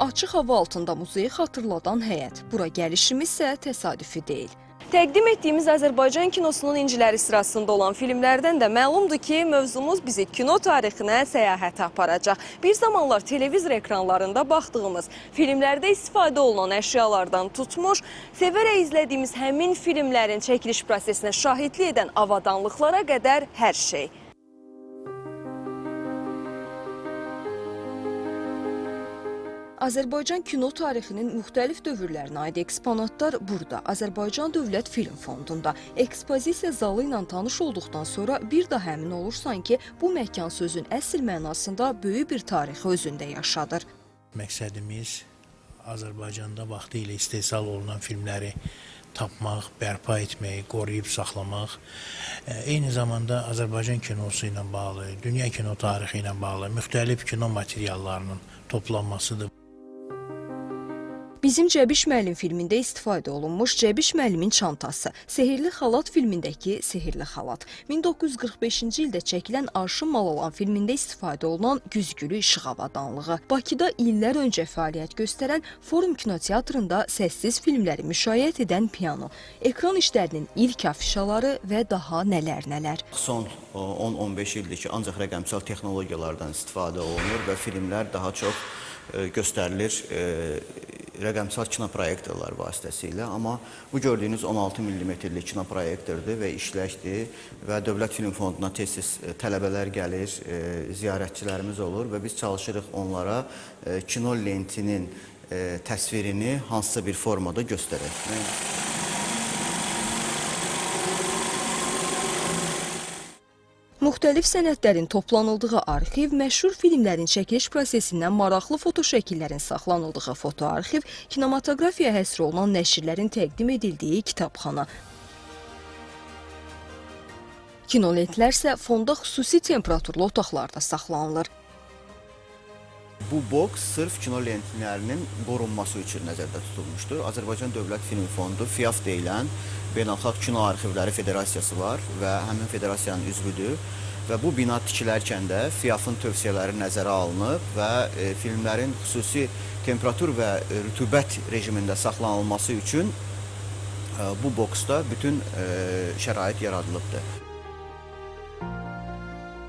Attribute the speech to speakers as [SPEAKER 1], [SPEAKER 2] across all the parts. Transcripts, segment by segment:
[SPEAKER 1] Açıq hava altında muzeyi xatırladan həyət. Bura gəlişimiz isə təsadüfi deyil.
[SPEAKER 2] Təqdim etdiyimiz Azərbaycan kinosunun inciləri sırasında olan filmlərdən də məlumdur ki, mövzumuz bizi kino tarixinə səyahətə aparacaq. Bir zamanlar televizor ekranlarında baxdığımız, filmlərdə istifadə olunan əşyalardan tutmuş, sevərək izlədiyimiz həmin filmlərin çəkiliş prosesinə şahidlik edən avadanlıqlara qədər hər şey.
[SPEAKER 1] Azərbaycan kino tarixinin müxtəlif dövrlərinə aid eksponatlar burada, Azərbaycan Dövlət Film Fondunda. Ekspozisiya zalı ilə tanış olduqdan sonra bir daha əmin olursan ki, bu məkan sözün əsl mənasında böyük bir tarixi özündə yaşadır.
[SPEAKER 3] Məqsədimiz Azərbaycanda vaxtı ilə istehsal olunan filmləri tapmaq, bərpa etmək, qoruyub saxlamaq, eyni zamanda Azərbaycan kinosu ilə bağlı, dünya kino tarixi ilə bağlı müxtəlif kino materiallarının toplanmasıdır.
[SPEAKER 1] Bizim Cəbiş müəllim filmində istifadə olunmuş Cəbiş müəllimin çantası, Sehirli xalat filmindəki Sehirli xalat, 1945-ci ildə çəkilən Arşın Malalan filmində istifadə olunan güzgülü işıq avadanlığı, Bakıda illər öncə fəaliyyət göstərən Forum kinoteatrında səssiz filmləri müşayiət edən piano, ekran işlərinin ilk afişaları və daha nələr.
[SPEAKER 4] Son 10-15 ildir ki, ancaq rəqəmsal texnologiyalardan istifadə olunur və filmlər daha çox göstərilir rəqəmsal kinoproyektorlar vasitəsilə, amma bu gördüyünüz 16 mm-lik kinoproyektordur və işləkdir və Dövlət Film Fonduna tez-tez tələbələr gəlir, ziyarətçilərimiz olur və biz çalışırıq onlara kino lentinin təsvirini hansısa bir formada göstərək.
[SPEAKER 1] Müxtəlif sənədlərin toplanıldığı arxiv, məşhur filmlərin çəkiliş prosesindən maraqlı fotoşəkillərin saxlanıldığı fotoarxiv, kinematografiya həsr olunan nəşrlərin təqdim edildiyi kitabxana. Kinolentlər isə fonda xüsusi temperaturlu otaqlarda saxlanılır.
[SPEAKER 4] Bu boks sırf kino lentlərinin qorunması üçün nəzərdə tutulmuşdur. Azərbaycan Dövlət Film Fondu, FİAF deyilən Beynəlxalq Kino Arxivləri Federasiyası var və həmin federasiyanın üzvüdür. Və bu bina tikilərkən də FİAF-ın tövsiyələri nəzərə alınıb və filmlərin xüsusi temperatur və rütubət rejimində saxlanılması üçün bu boksda bütün şərait yaradılıbdır.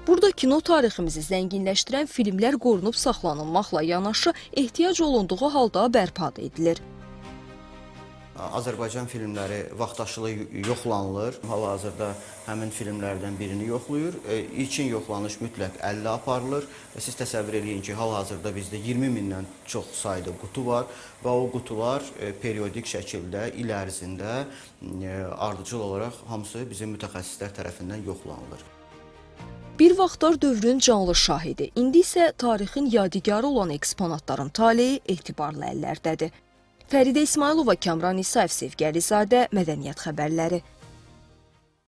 [SPEAKER 1] Burada kino tariximizi zənginləşdirən filmlər qorunub saxlanılmaqla yanaşı ehtiyac olunduğu halda bərpa edilir.
[SPEAKER 4] Azərbaycan filmləri vaxtaşırı yoxlanılır. Hal-hazırda həmin filmlərdən birini yoxlayır. İlkin yoxlanış mütləq 50 aparılır. Siz təsəvvür edin ki, hal-hazırda bizdə 20 mindən çox sayda qutu var və o qutular periodik şəkildə il ərzində ardıcıl olaraq hamısı bizim mütəxəssislər tərəfindən yoxlanılır.
[SPEAKER 1] Bir vaxtlar dövrün canlı şahidi, indi isə tarixin yadigarı olan eksponatların taleyi etibarlı əllərdədir. Fəridə İsmailova, Kamran İsayev, Sevgi Əlizadə, Mədəniyyət xəbərləri.